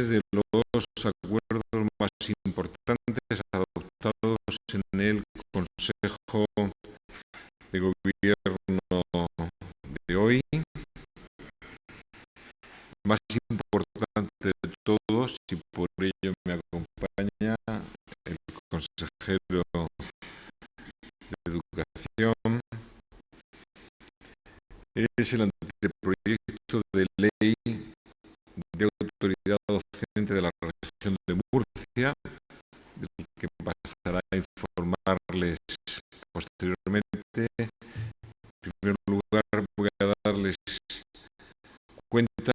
de los acuerdos más importantes adoptados en el Consejo de Gobierno de hoy. El más importante de todos, y por ello me acompaña el consejero de Educación, es el anteproyecto de ley de autoridad docente de la región de Murcia, del que pasará a informarles posteriormente. En primer lugar, voy a darles cuenta,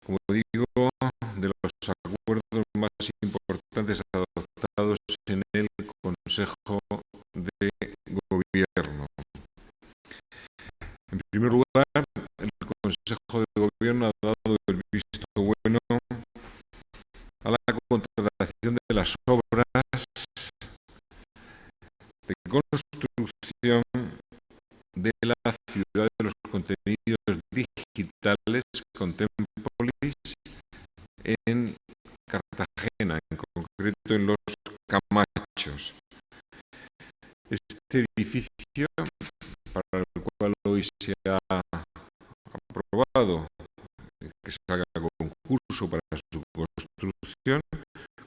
como digo, de los acuerdos más importantes adoptados en el Consejo de Gobierno. En primer lugar, el Consejo de Gobierno ha dado el visto bueno a la contratación de las obras de construcción de la ciudad de los contenidos digitales Contempolis en Cartagena, en concreto en Los Camachos. Este edificio, para el cual hoy se ha aprobado que se haga concurso para su construcción,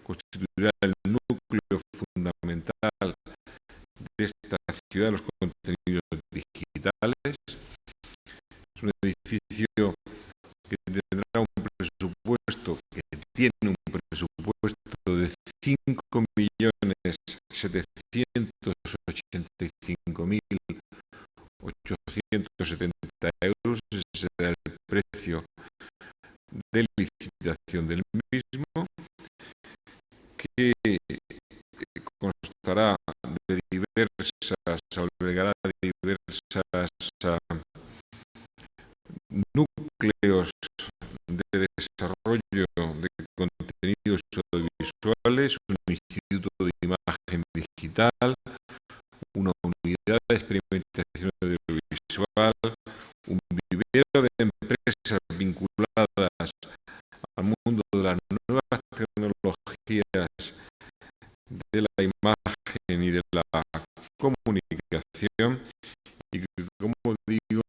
constituirá el núcleo fundamental de esta ciudad de los contenidos digitales. Es un edificio que tendrá un presupuesto, que tiene un presupuesto de 5.785.870 euros. Ese será el precio de licitación del mismo, que constará de albergará diversas núcleos de desarrollo de contenidos audiovisuales, un instituto de imagen digital, una unidad de experimentación audiovisual, un vivero de empresas vinculadas al mundo de las nuevas tecnologías de la imagen y de la comunicación, y que, como digo,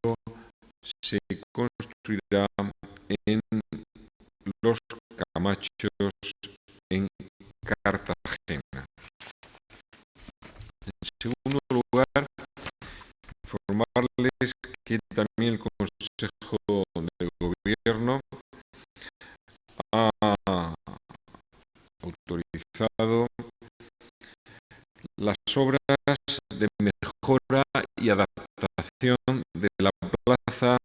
se construirá en Los Camachos, en Cartagena. En segundo lugar, informarles que también el Consejo de Gobierno ha autorizado las obras de mejora y adaptación de la planta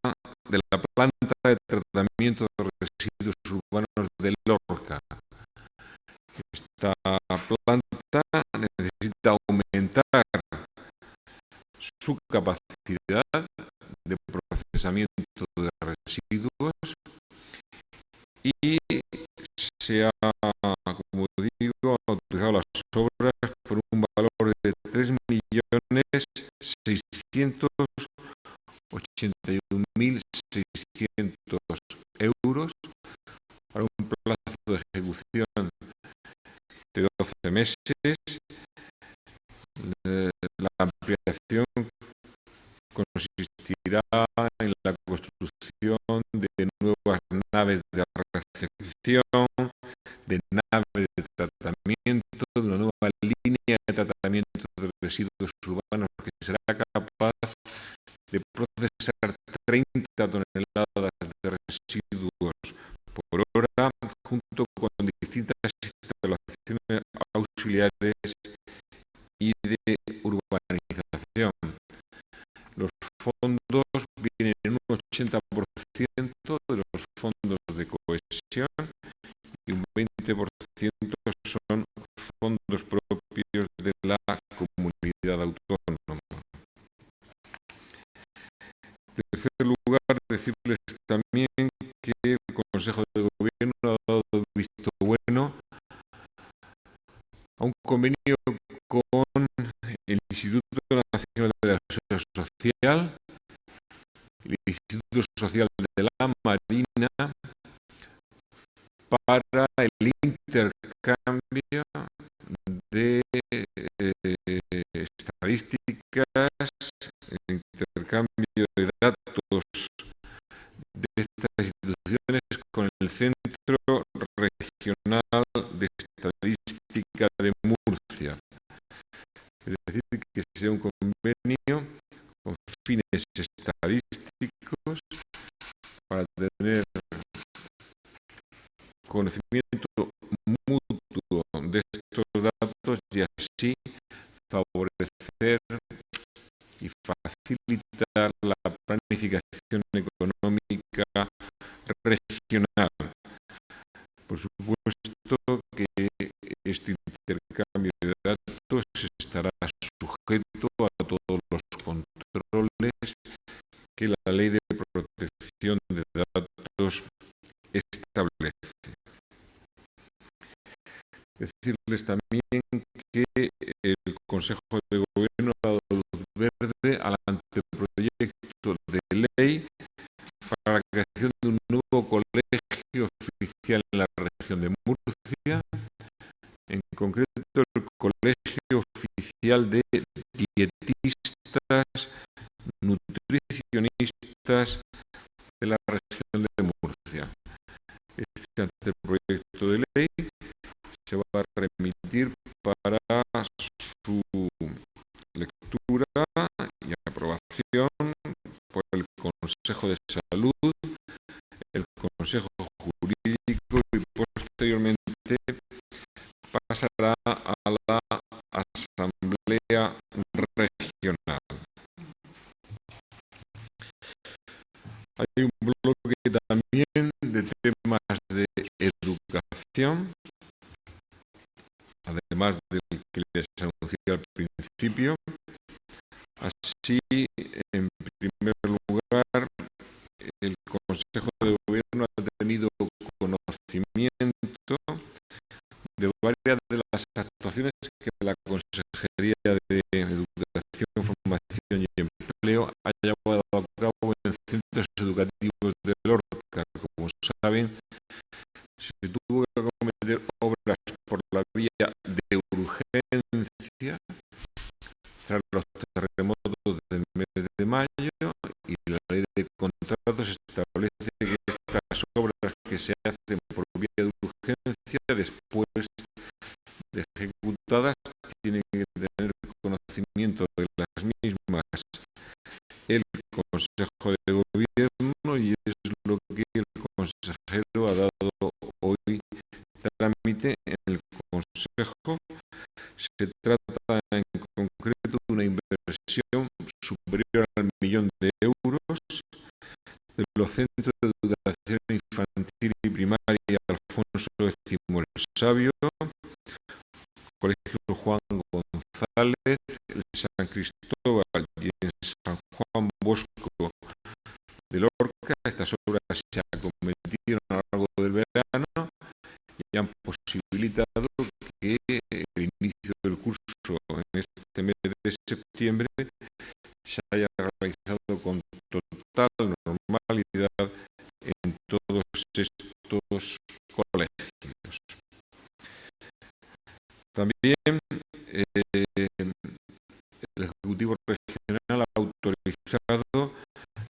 de tratamiento de residuos urbanos de Lorca. Esta planta necesita aumentar su capacidad de procesamiento de residuos y se ha, como digo, autorizado las obras por un valor de 3.681.600 euros, para un plazo de ejecución de 12 meses. La ampliación consistirá en la construcción de nuevas naves de recepción, de naves de tratamiento, de una nueva línea de tratamiento de residuos urbanos que será capaz de procesar 30 toneladas de residuos por hora, junto con distintas instalaciones auxiliares y de urbanización. Los fondos vienen en un 80% de los fondos de cohesión y un 20% son fondos propios de la comunidad autónoma. En tercer lugar, decirles también que el Consejo de Gobierno ha dado visto bueno a un convenio con el Instituto Nacional de la Seguridad Social, el Instituto Social de la Marina, para el intercambio de estadísticas, el intercambio de datos de estas instituciones con el Centro Regional de Estadística de Murcia. Es decir, que sea un convenio con fines estadísticos para tener conocimiento mutuo de estos datos y así favorecer y facilitar la planificación económica regional. Por supuesto que este intercambio de datos estará sujeto a todos los controles que la Ley de Protección de Datos establece. Decirles también que el Consejo de Gobierno ha dado luz verde al anteproyecto de ley para la creación de un nuevo colegio oficial en la región de Murcia, en concreto el Colegio Oficial de Dietistas Nutricionistas de la región de Murcia. Este anteproyecto de ley se va a remitir para su lectura y aprobación por el Consejo de Salud, el Consejo Jurídico y posteriormente pasará a la Asamblea Regional. Hay un bloque también de temas de educación, además del que les anuncié al principio. Así, en primer lugar, el Consejo de Gobierno ha tenido conocimiento de varias de las actuaciones que la Consejería de Educación, Formación y Empleo ha llevado a cabo en centros educativos de Lorca. Como saben, se tuvo que acometer obras por la vía de urgencia tras los terremotos del mes de mayo, y la ley de contratos establece que estas obras que se hacen por vía de urgencia, después de ejecutadas, tienen que tener conocimiento de las mismas el Consejo de Gobierno, y es lo que el consejero ha dado hoy trámite en el Consejo. Se trata en concreto de una inversión superior al 1.000.000 de euros de los centros de educación infantil y primaria Alfonso X el Sabio, Colegio Juan González, el San Cristóbal y el San Juan Bosco de Lorca. Estas obras se acometieron a lo largo del verano y han posibilitado que el inicio del curso en este mes de septiembre se haya realizado con total normalidad en todos estos colegios. También el Ejecutivo Regional ha autorizado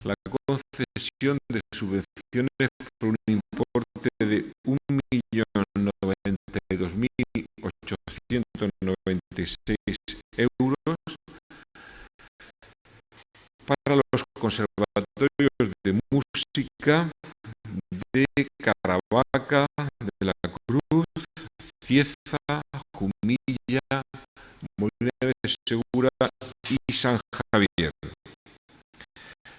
la concesión de subvenciones por un importe de 1.092.896 euros para los conservatorios de música de Caravaca, de la Cruz, Cieza, Jumilla, Molina de Segura y San Javier.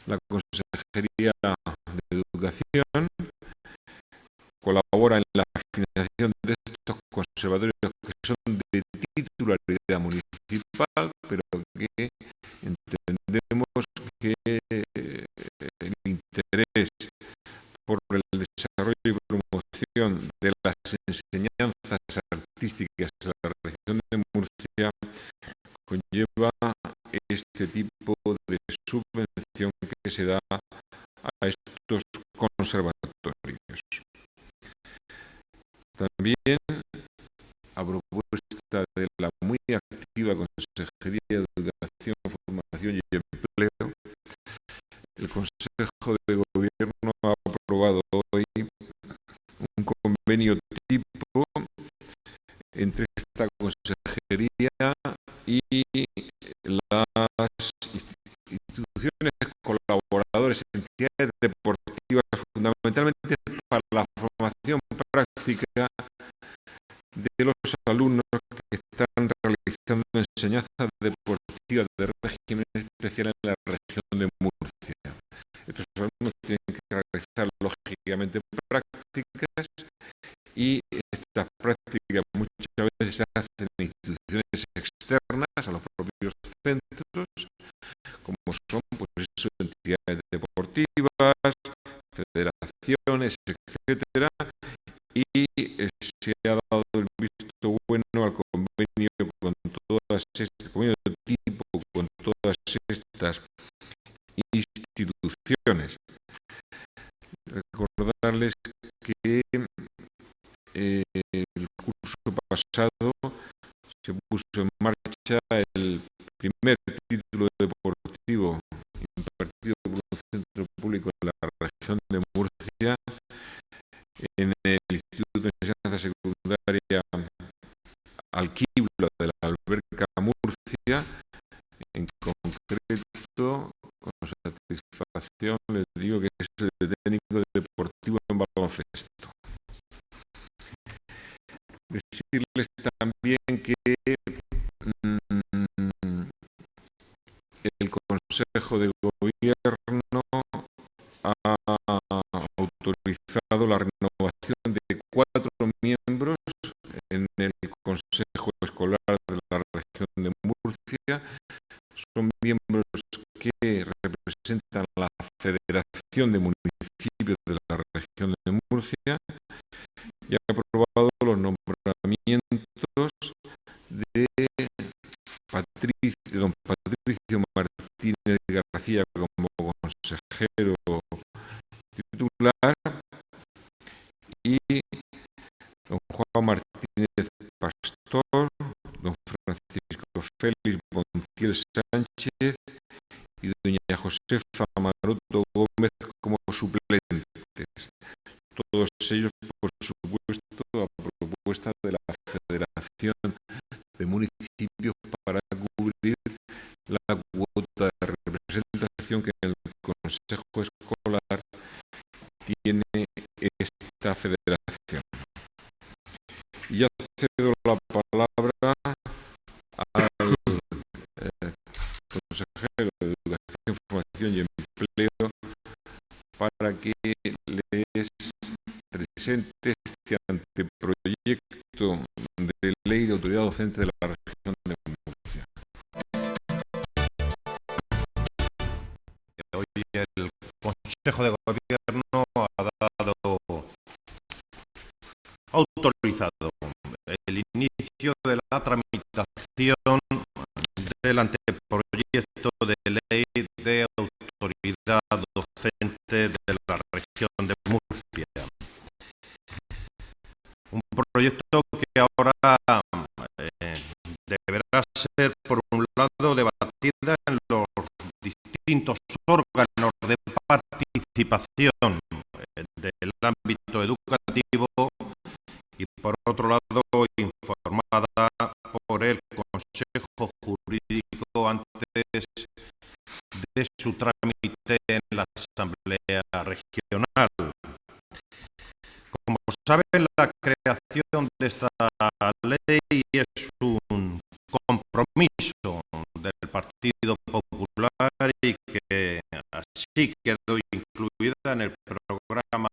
La Consejería de Educación colabora en la financiación de estos conservatorios que son de titularidad municipal, pero que entendemos que el interés por el desarrollo y promoción de las enseñanzas artísticas en la región de Murcia conlleva este tipo de subvención que se da a estos conservatorios. También, a propuesta de la muy activa Consejería de Educación, Formación y Empleo, el Consejo de Gobierno ha aprobado hoy un convenio tipo entre esta consejería y las instituciones colaboradoras, entidades deportivas, fundamentalmente para la formación práctica de los alumnos que están realizando enseñanzas deportivas de régimen especial en la región de Murcia. Estos alumnos tienen que realizar lógicamente prácticas, y estas prácticas muchas veces se hacen en instituciones externas a los propios centros, como son pues eso, entidades deportivas, federaciones, etcétera, y se ha dado el visto bueno al convenio con todas estas, convenio de tipo con todas estas instituciones. Recordarles que el curso pasado se puso en marcha el primer título deportivo impartido por un centro público de la región de Murcia en el Instituto de Enseñanza Secundaria Alquibla de la Alberca Murcia. En concreto, con satisfacción les digo que es el técnico deportivo en baloncesto. Decirles también que el Consejo de Gobierno ha autorizado la renovación de 4 miembros en el Consejo Escolar de la región de Murcia. Son miembros que representan la Federación de Municipios de la región de Murcia y ha aprobado los nombramientos de don Patricio Martínez García como consejero titular y don Juan Martínez Pastor, don Francisco Félix Montiel Sánchez y doña Josefa Maroto Gómez como suplentes. Todos ellos, por supuesto, a propuesta de la Federación de Municipios para cubrir la cuota de representación que en el Consejo Escolar tiene esta federación. Y ya cedo la palabra al consejero de Educación, Formación y Empleo para que les presente este anteproyecto de ley de autoridad docente de la región de Murcia. Hoy el Consejo de Gobierno ha autorizado el inicio de la tramitación del anteproyecto de ley de autoridad docente de la región de Murcia. Un proyecto que ahora deberá ser, por un lado, debatida en los distintos órganos de participación del ámbito educativo y, por otro lado, informada por el Consejo Jurídico antes de su trámite en la Asamblea Regional. Como saben, la creación de esta ley es un compromiso del Partido Popular y que así quedó incluida en el programa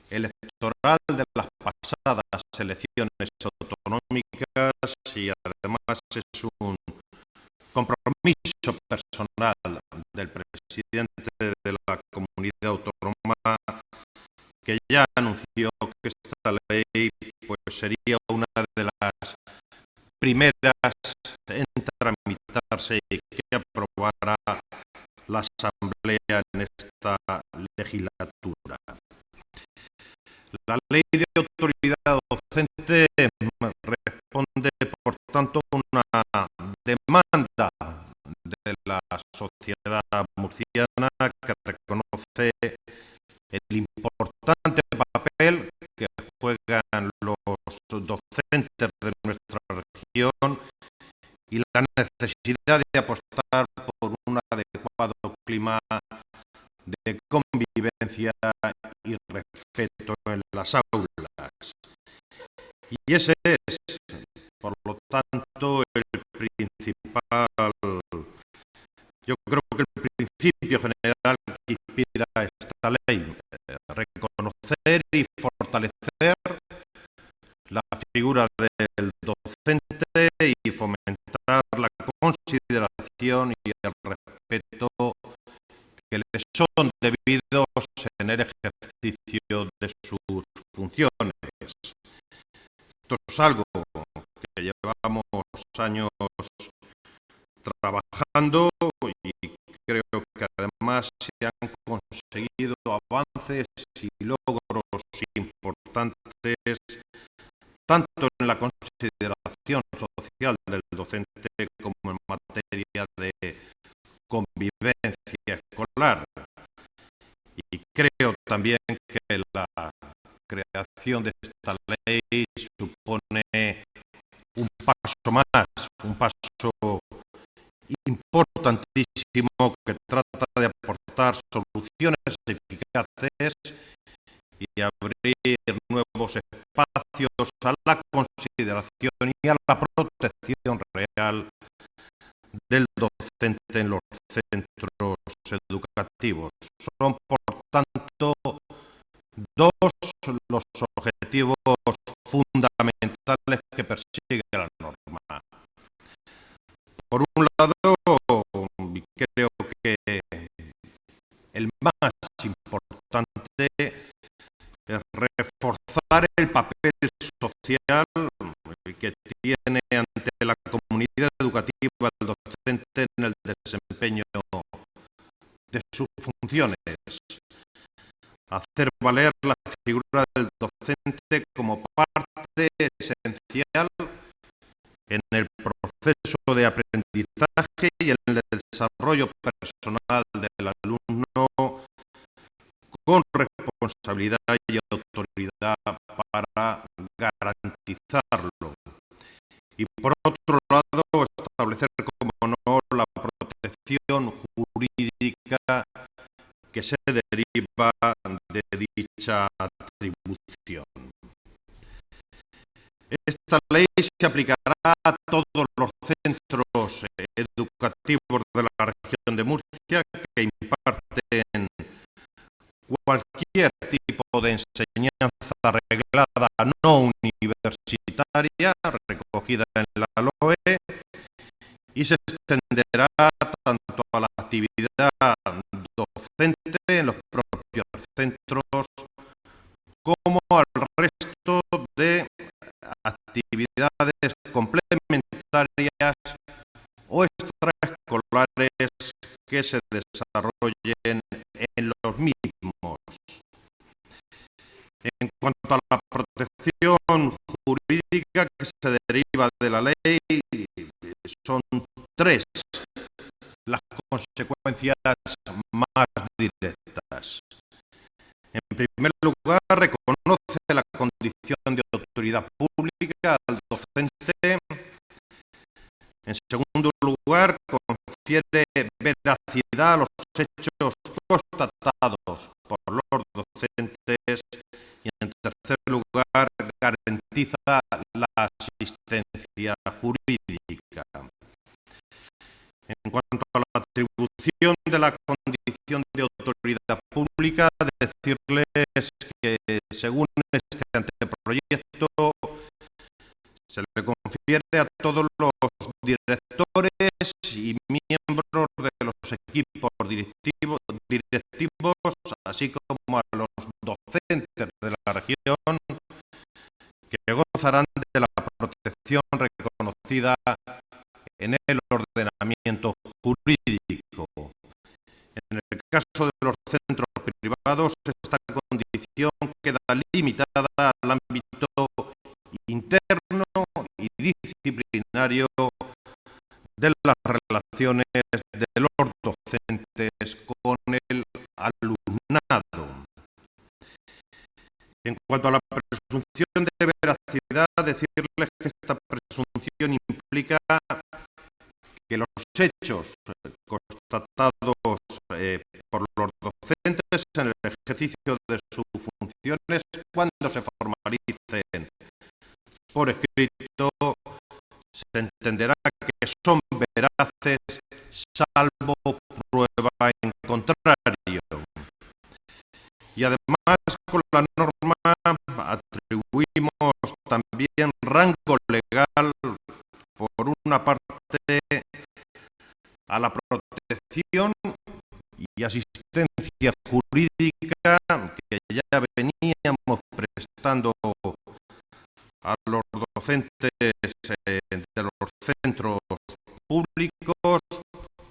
electoral de las pasadas elecciones autonómicas y además es un compromiso personal del presidente de la comunidad autónoma, que ya anunció que esta ley pues sería una de las primeras en tramitarse y que aprobará la Asamblea en esta legislatura. La ley de autoridad docente responde, por tanto, a una demanda de la sociedad murciana que reconoce el importante papel que juegan los docentes de nuestra región y la necesidad de apostar por un adecuado clima de convivencia y respeto en las aulas. Y ese es, por lo tanto, el principal, yo creo que el principio general que inspira esta ley, reconocer y fortalecer la figura del docente y fomentar la consideración y el respeto que le son debidos en el ejercicio de sus funciones. Esto es algo que llevamos años trabajando y creo que además se han conseguido avances y logros importantes tanto en la consideración social del docente como en materia de convivencia escolar. Y creo también que la creación de esta ley supone un paso más, un paso importantísimo que trata de aportar soluciones eficaces y abrir nuevos espacios a la consideración y a la protección real del docente en los centros educativos. Son, por tanto, dos los objetivos fundamentales que persigue la norma. Por un lado, creo que el más importante es reforzar el papel social que tiene ante la comunidad educativa el docente en el desempeño de sus funciones. Hacer valer la figura del docente como parte esencial en el proceso de aprendizaje y en el desarrollo personal del alumno con responsabilidad y autoridad para garantizarlo. Y por otro lado, establecer, como no, la protección jurídica que se deriva de dicha atribución. Esta ley se aplicará a todos los centros educativos de la región de Murcia que imparten cualquier tipo de enseñanza reglada no universitaria recogida en la LOE y se extenderá tanto a la actividad docente en los propios centros como al resto de actividades complementarias o extraescolares que se desarrollen en los mismos. En cuanto a la protección jurídica que se deriva de la ley, son tres las consecuencias más directas. En primer lugar, reconoce la condición de autoridad pública al docente. En segundo lugar, confiere veracidad a los hechos constatados por los docentes. Y en tercer lugar, garantiza la asistencia jurídica. En cuanto a la atribución de la condición de autoridad pública, decirles que, según este anteproyecto, se le confiere a todos los directores y miembros de los equipos directivos, así como a los docentes de la región, que gozarán de la protección reconocida en el ordenamiento jurídico. En el caso de los centros privados, esta condición queda limitada al ámbito interno y disciplinario de las relaciones de los docentes con el alumnado. En cuanto a la presunción de veracidad, decirles que esta presunción implica que los hechos constatados por los docentes en el ejercicio de sus funciones, cuando se formalicen por escrito, se entenderá que son veraces, salvo prueba en contrario. Y además, con la norma atribuimos también rango legal, por una parte, a la protección y asistencia jurídica que ya veníamos prestando a los docentes de los centros públicos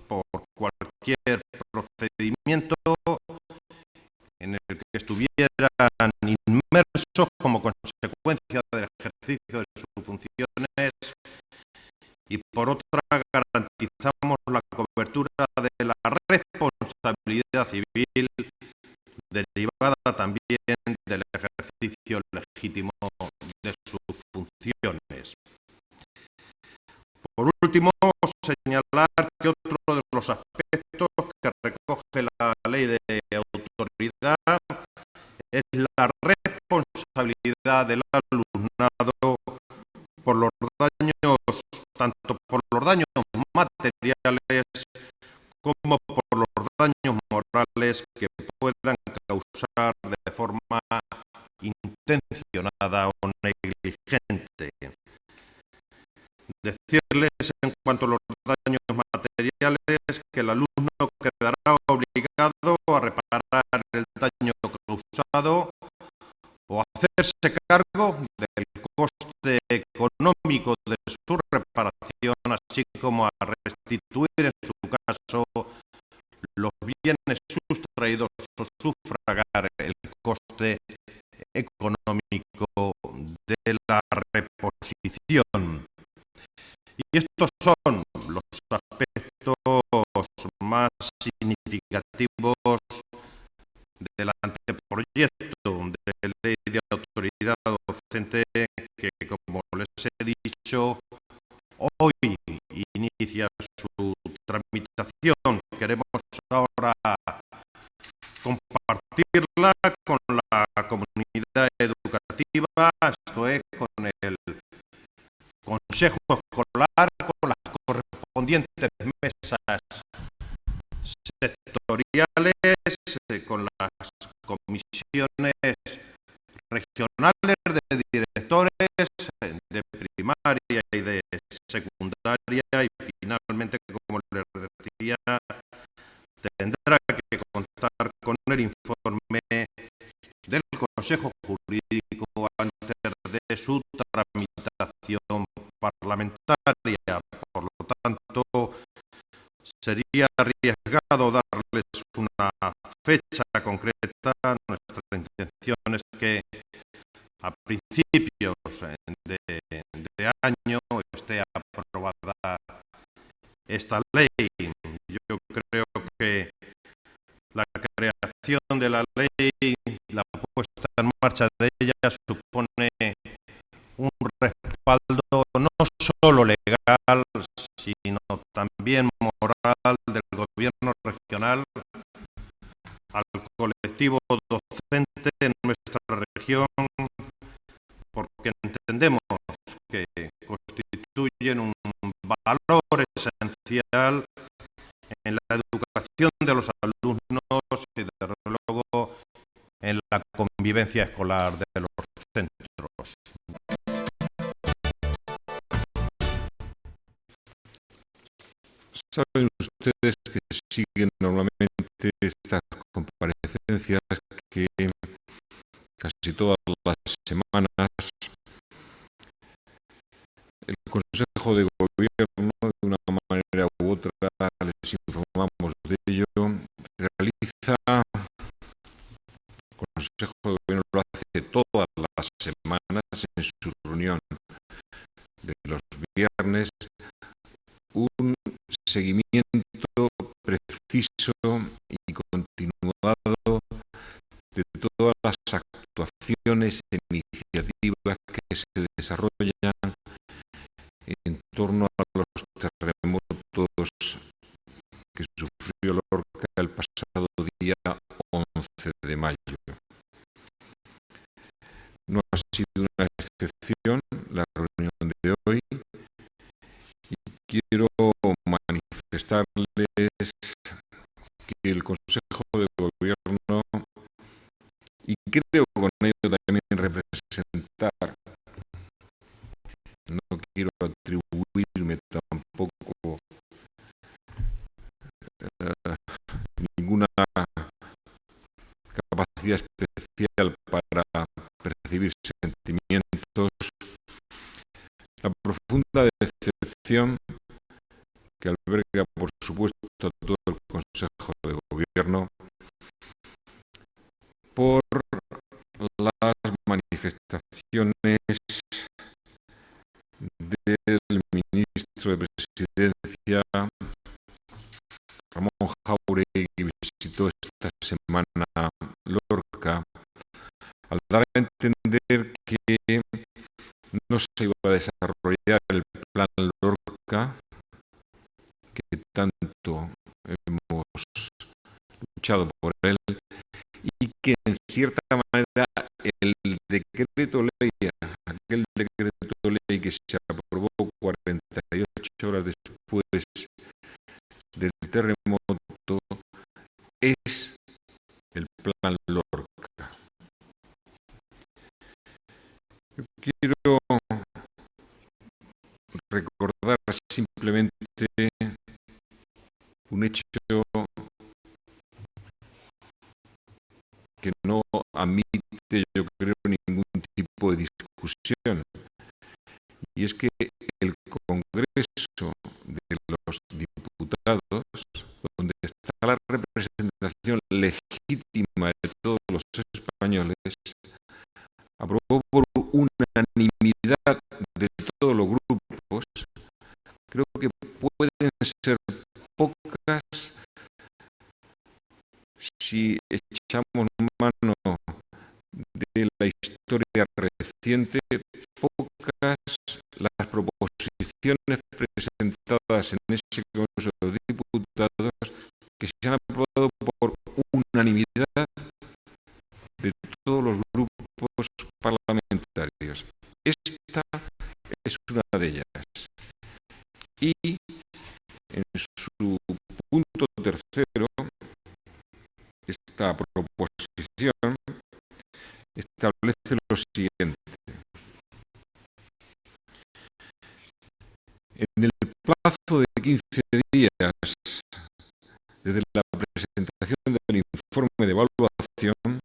por cualquier procedimiento en el que estuvieran inmersos como consecuencia del ejercicio de sus funciones, y por otra garantizamos la cobertura de la responsabilidad civil derivada también del ejercicio legítimo de sus funciones. Por último, señalar que otro de los aspectos que recoge la ley de autoridad es la responsabilidad del alumnado por los daños, tanto por los daños materiales como por los daños morales que puedan causar de forma intencionada o negligente. Decirles en cuanto a los daños materiales que el alumno quedará obligado a reparar el daño causado o hacerse cargo del coste económico de su reparación, así como a restituir en su caso los bienes sustraídos o sufragar el coste económico de la reposición. Y estos son los aspectos más significativos del anteproyecto de ley de autoridad docente que, como les he dicho, hoy inicia su tramitación. Queremos ahora compartirla con la comunidad educativa, esto es, con el Consejo Escolar, con las correspondientes mesas sectoriales, con las comisiones regionales de directores de primaria y de secundaria, y finalmente, como les decía, tendrá que contar con el informe del Consejo Jurídico antes de su tramitación parlamentaria. Por lo tanto, sería arriesgado darles una fecha concreta. Nuestra intención es que a principios de año esté aprobada esta ley. Yo creo que la creación de la ley, la puesta en marcha de ella, supone un respaldo no solo legal, sino también moral del gobierno regional al colectivo docente en nuestra región, porque entendemos que constituyen un valor esencial en la educación de los alumnos y, desde luego, en la convivencia escolar de los centros. Saben ustedes que siguen normalmente estas comparecencias, que casi todas las semanas el Consejo de Gobierno, de una manera u otra, les informamos de ello, realiza, el Consejo de Gobierno lo hace semanas en su reunión de los viernes un seguimiento preciso y continuado de todas las actuaciones e iniciativas que se desarrollan en torno a los terremotos que sufrió Lorca el pasado día 11 de mayo. No ha sido una excepción la reunión de hoy y quiero manifestarles que el Consejo de Gobierno, y creo con ello también representar, no quiero atribuirme tampoco ninguna capacidad especial para percibir sentimientos, la profunda decepción que alberga, por supuesto, a todo el Consejo de Gobierno por las manifestaciones del ministro de Presidencia, Ramón Jáuregui, que visitó esta semana Lorca, al dar a entender que no se iba a desarrollar el plan Lorca, que tanto hemos luchado por él, y que en cierta manera el decreto ley, aquel decreto ley que se aprobó 48 horas después del terremoto, es el plan Lorca. Yo quiero recordar simplemente un hecho que no admite, yo creo, ningún tipo de discusión, y es que el Congreso de los Diputados, donde está la representación legítima de todos los españoles, aprobó por unanimidad de todos los grupos. Creo que pueden ser pocas, si echamos mano de la historia reciente, pocas las proposiciones presentadas en ese Congreso de los Diputados que se han aprobado por unanimidad de todos los grupos parlamentarios. Esta es una de ellas. Y en su punto tercero, esta proposición establece lo siguiente: en el plazo de 15 días desde la presentación del informe de evaluación,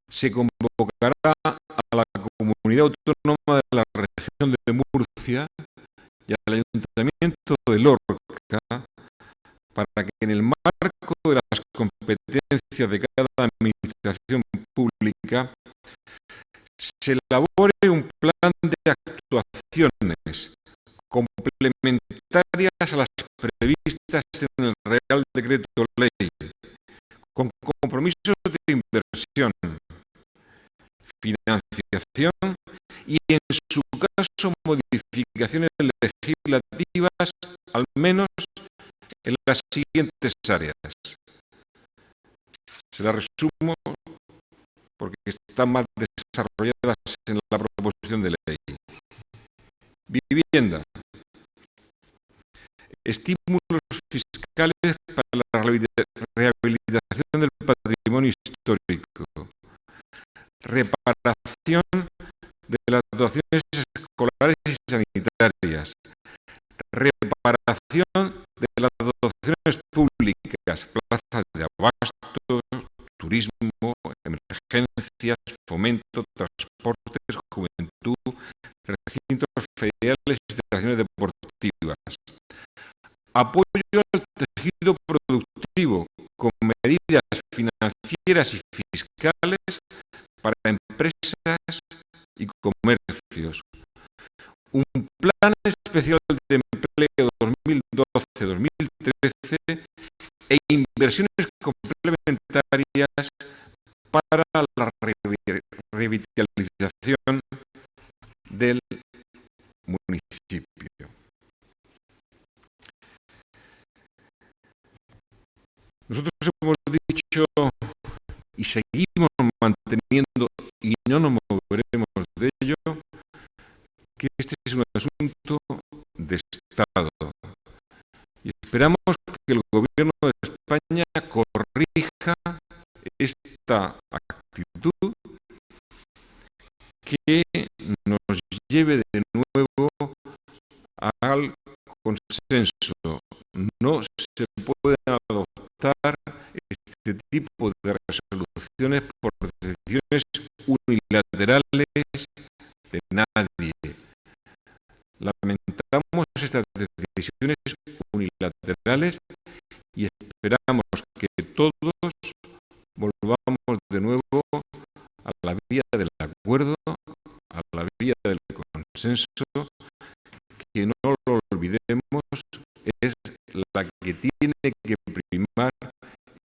se convocará a la Comunidad Autónoma de la Región de Murcia y al Ayuntamiento de Lorca para que, en el marco de las competencias de cada administración pública, se elabore un plan de actuaciones complementarias a las previstas en el Real Decreto Ley, con compromisos de inversión, financiación y, en su caso, modificaciones legislativas, al menos en las siguientes áreas. Se las resumo porque están más desarrolladas en la proposición de ley. Vivienda. Estímulos fiscales para la rehabilitación del patrimonio histórico. Reparación de las dotaciones escolares y sanitarias. Reparación de las dotaciones públicas, plazas de abasto, turismo, emergencias, fomento, transportes, juventud, recintos feriales y instalaciones deportivas. Apoyo al tejido productivo con medidas financieras y fiscales para empresas y comercios. Un plan especial de empleo 2012-2013 e inversiones complementarias para la revitalización del municipio. Nosotros hemos dicho y seguimos manteniendo, y no nos moveremos de ello, que este es un asunto de Estado. Y esperamos que el Gobierno de España corrija esta actitud que nos lleve de nuevo al consenso. No se pueden adoptar este tipo de resoluciones por decisiones unilaterales de nadie. Lamentamos estas decisiones unilaterales y esperamos que todos volvamos de nuevo a la vía del acuerdo, a la vía del consenso, que no lo olvidemos, es la que tiene que primar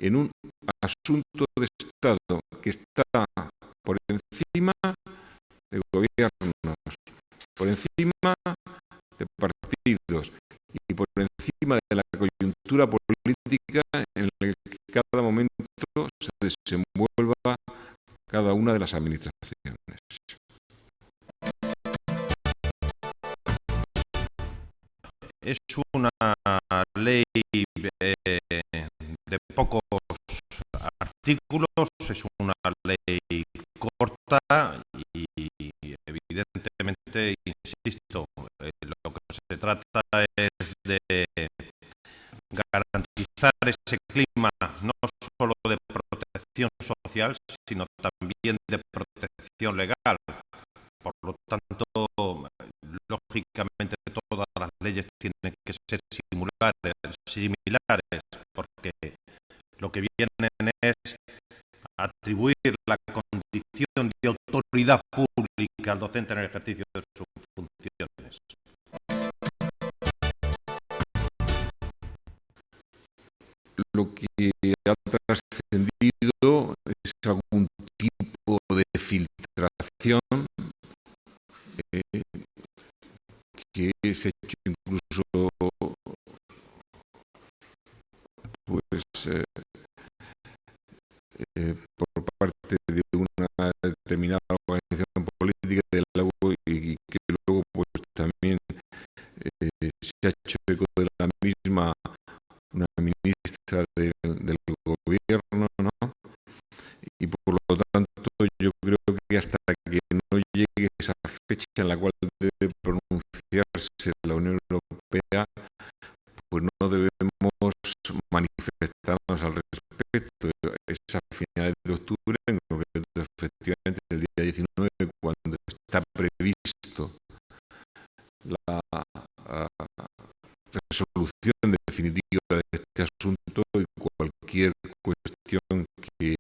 en un asunto de Estado que está por encima de gobiernos, por encima de partidos y por encima de la coyuntura política en la que cada momento se desenvuelva cada una de las administraciones. Es una ley de pocos artículos, es una ley corta y evidentemente, insisto, lo que se trata es de garantizar ese clima no solo de protección social, sino también de protección legal. Por lo tanto, lógicamente todas las leyes tienen que ser similares, porque lo que vienen es atribuir la condición de autoridad pública al docente en el ejercicio de sus funciones. Lo que ha trascendido es algún tipo de filtración que se ha hecho incluso pues, por parte de una determinada organización política del agua y que luego pues también se ha hecho eco de la misma una ministra del gobierno, ¿no? Y por lo tanto yo creo que hasta que no llegue esa fecha en la cual debe pronunciarse la Unión Europea, pues no debemos manifestarnos al respecto. Es a finales de octubre, en concreto efectivamente el día 19, cuando está previsto la resolución definitiva de este asunto, y cualquier cuestión que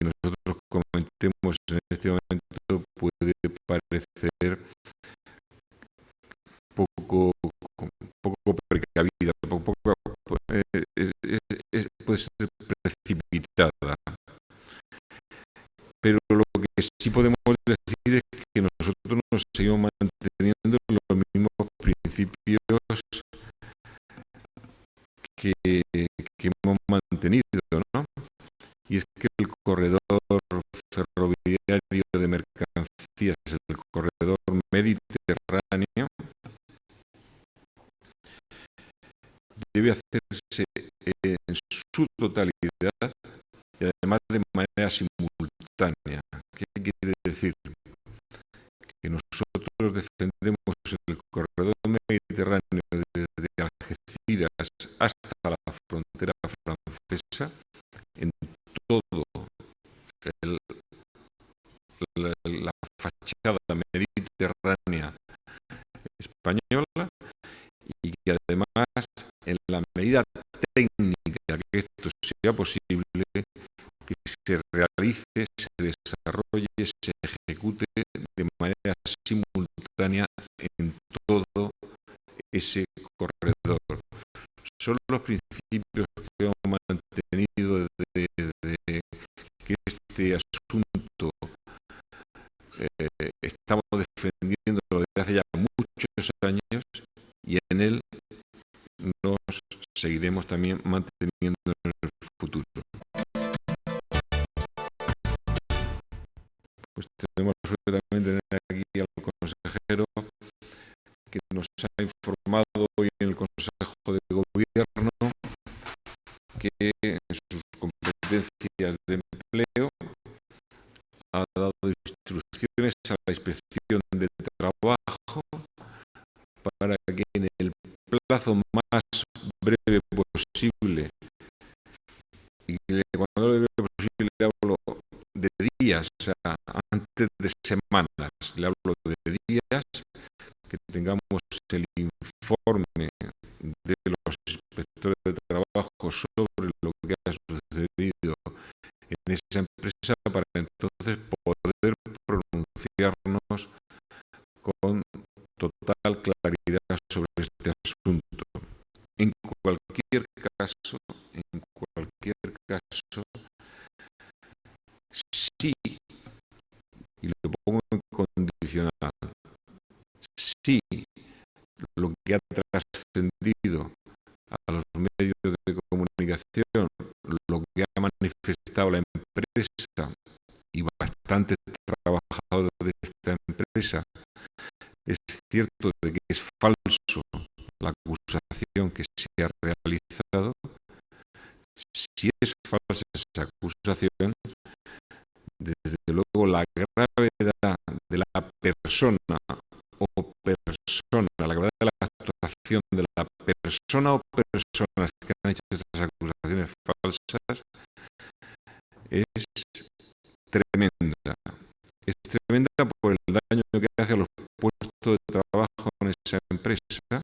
nosotros comentemos en este momento puede parecer poco precavida, puede ser precipitada. Pero lo que sí podemos decir es que nosotros nos seguimos manteniendo los mismos principios que hemos mantenido, ¿no? Y es que el corredor ferroviario de mercancías, el corredor mediterráneo, debe hacerse en su totalidad y además de manera simultánea. ¿Qué quiere decir? Que nosotros defendemos el corredor mediterráneo desde Algeciras hasta la frontera francesa en todo la fachada mediterránea española, y que además en la medida técnica que esto sea posible, que se realice, se desarrolle, se ejecute de manera simultánea en todo ese corredor. Son los principios que hemos mantenido desde que este asunto estamos defendiendo desde hace ya muchos años, y en él nos seguiremos también manteniendo en el futuro. Pues tenemos la suerte también de tener aquí al consejero que nos ha informado hoy en el Consejo de Gobierno que en sus competencias de empleo ha dado instrucciones a la Inspección de Trabajo para que en el plazo más breve posible, y cuando hablo de breve posible hablo de días, o sea, antes de semanas, le hablo de días, que tengamos el informe de los inspectores de trabajo sobre lo que ha sucedido en esa empresa, para entonces poder pronunciarnos con total claridad sobre este asunto. En cualquier caso, sí, y lo pongo en condicional, sí, lo que ha trascendido a los medios de comunicación, lo que ha manifestado la empresa y bastantes trabajadores de esta empresa, es cierto de que es falso la acusación que se ha realizado. Si es falsa esa acusación, desde luego la gravedad de la persona la gravedad de la actuación de la persona o personas que han hecho estas acusaciones falsas es tremenda. Es tremenda por el daño que hace a los puestos de trabajo en esa empresa,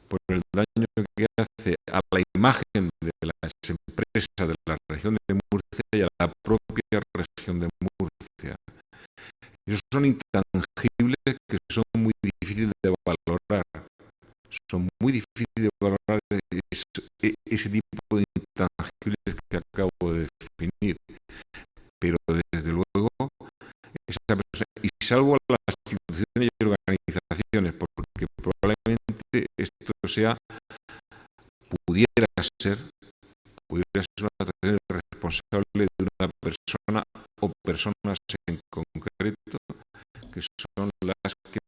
por el daño que hace a la imagen de las empresas de la región de Murcia y a la propia región de Murcia. Esos son intangibles que son muy difíciles de valorar. Son muy difíciles de valorar ese tipo de intangibles que acabo de definir. Pero desde luego, esa persona, y salvo a las instituciones y organizaciones, porque probablemente esto pudiera ser una actuación responsable de una persona o personas en concreto, que son las que